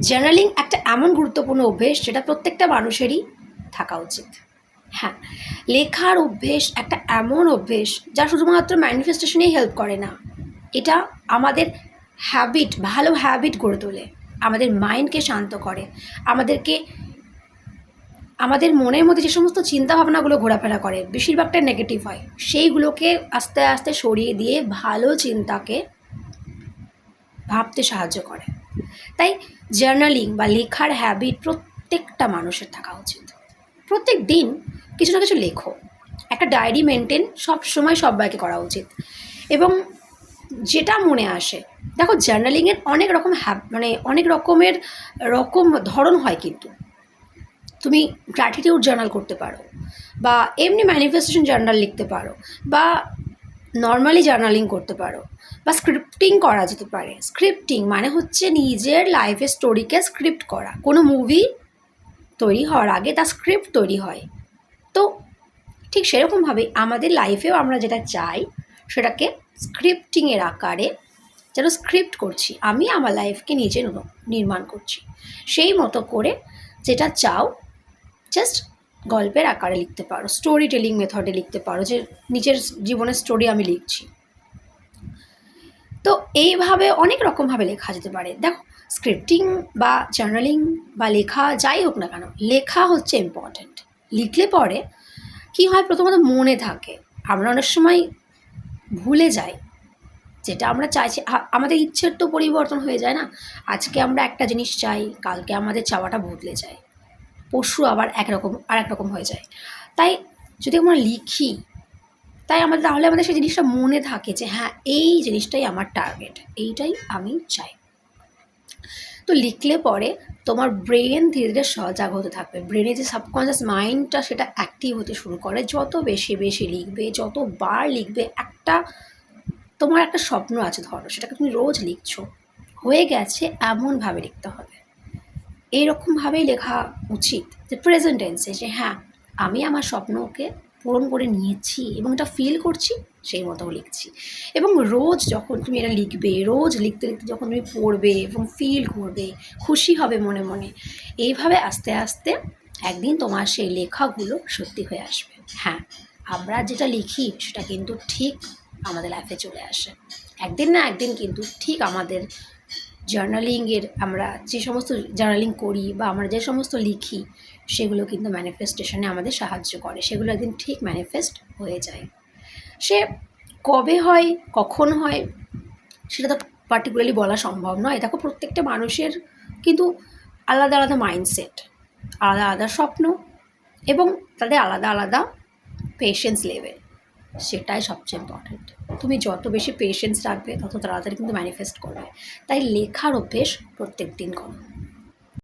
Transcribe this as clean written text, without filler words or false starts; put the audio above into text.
Journaling একটা এমন গুরুত্বপূর্ণ অভ্যেস যেটা প্রত্যেকটা মানুষেরই থাকা উচিত। হ্যাঁ, লেখার অভ্যেস একটা এমন অভ্যেস যা শুধুমাত্র ম্যানিফেস্টেশনেই হেল্প করে না, এটা আমাদের ভালো হ্যাবিট গড়ে তোলে, আমাদের মাইন্ডকে শান্ত করে, আমাদেরকে আমাদের মনের মধ্যে যে সমস্ত চিন্তাভাবনাগুলো ঘোরাফেরা করে বেশিরভাগটাই নেগেটিভ হয়, সেইগুলোকে আস্তে আস্তে সরিয়ে দিয়ে ভালো চিন্তাকে ভাবতে সাহায্য করে। তাই জার্নালিং বা লেখার হ্যাবিট প্রত্যেকটা মানুষের থাকা উচিত। প্রত্যেক দিন কিছু না কিছু লেখো, একটা ডায়েরি মেনটেন সবসময় সবাইকে করা উচিত। এবং যেটা মনে আসে, দেখো জার্নালিংয়ের অনেক রকম অনেক রকমের ধরন হয়, কিন্তু তুমি গ্র্যাটিটিউড জার্নাল করতে পারো, বা এমনি ম্যানিফেস্টেশন জার্নাল লিখতে পারো, বা নর্মালি জার্নালিং করতে পারো, বা স্ক্রিপ্টিং করা যেতে পারে। স্ক্রিপ্টিং মানে হচ্ছে নিজের লাইফের স্টোরিকে স্ক্রিপ্ট করা। কোনো মুভি তৈরি হওয়ার আগে তার স্ক্রিপ্ট তৈরি হয়, তো ঠিক সেরকমভাবেই আমাদের লাইফেও আমরা যেটা চাই সেটাকে স্ক্রিপ্টিংয়ের আকারে যেন স্ক্রিপ্ট করছি, আমি আমার লাইফকে নিজে নির্মাণ করছি। সেই মতো করে যেটা চাও জাস্ট গল্পের আকারে লিখতে পারো, স্টোরি টেলিং মেথডে লিখতে পারো, যে নিজের জীবনের স্টোরি আমি লিখছি। তো এইভাবে অনেক রকমভাবে লেখা যেতে পারে। দেখো, স্ক্রিপ্টিং বা জার্নালিং বা লেখা যাই হোক না কেন, লেখা হচ্ছে ইম্পর্ট্যান্ট। লিখলে পরে কী হয়, প্রথমত মনে থাকে। আমরা অনেক সময় ভুলে যাই যেটা আমরা চাইছি। আমাদের ইচ্ছের তো পরিবর্তন হয়ে যায় না, আজকে আমরা একটা জিনিস চাই, কালকে আমাদের চাওয়াটা বদলে যায়, পরশু আবার এক রকম হয়ে যায়। তাই যদি আমরা লিখি, তাহলে আমাদের সেই জিনিসটা মনে থাকে যে হ্যাঁ, এই জিনিসটাই আমার টার্গেট, এইটাই আমি চাই। তো লিখলে পরে তোমার ব্রেন ধীরে ধীরে সজাগ হতে থাকবে, ব্রেনে যে সাবকনশিয়াস মাইন্ডটা সেটা অ্যাক্টিভ হতে শুরু করে। যত বেশি বেশি লিখবে, যতবার লিখবে, তোমার একটা স্বপ্ন আছে, ধরো সেটাকে তুমি রোজ লিখছো, হয়ে গেছে এমনভাবে লিখতে হবে। এইরকমভাবেই লেখা উচিত, যে প্রেজেন্ট টেন্সে, যে হ্যাঁ, আমি আমার স্বপ্নকে পূরণ করে নিয়েছি এবং এটা ফিল করছি, সেই মতো লিখছি। এবং রোজ যখন তুমি এটা লিখবে, রোজ লিখতে লিখতে যখন তুমি পড়বে এবং ফিল করবে, খুশি হবে মনে মনে, এইভাবে আস্তে আস্তে একদিন তোমার সেই লেখাগুলো সত্যি হয়ে আসবে। হ্যাঁ, আমরা যেটা লিখি সেটা কিন্তু ঠিক আমাদের লাইফে চলে আসে, একদিন না একদিন কিন্তু ঠিক আমাদের জার্নালিংয়ের, আমরা যে সমস্ত জার্নালিং করি বা আমরা যে সমস্ত লিখি, সেগুলো কিন্তু ম্যানিফেস্টেশনে আমাদের সাহায্য করে, সেগুলো একদিন ঠিক ম্যানিফেস্ট হয়ে যায়। সে কবে হয়, কখন হয়, সেটা তো পার্টিকুলারলি বলা সম্ভব নয়। দেখো, প্রত্যেকটা মানুষের কিন্তু আলাদা আলাদা মাইন্ডসেট, আলাদা আলাদা স্বপ্ন, এবং তাদের আলাদা আলাদা পেশেন্স লেভেল, সেটাই সবচেয়ে ইম্পর্ট্যান্ট। তুমি যত বেশি পেশেন্স রাখবে, তত তাড়াতাড়ি কিন্তু ম্যানিফেস্ট করবে। তাই লেখার অভ্যেস প্রত্যেক দিন করো।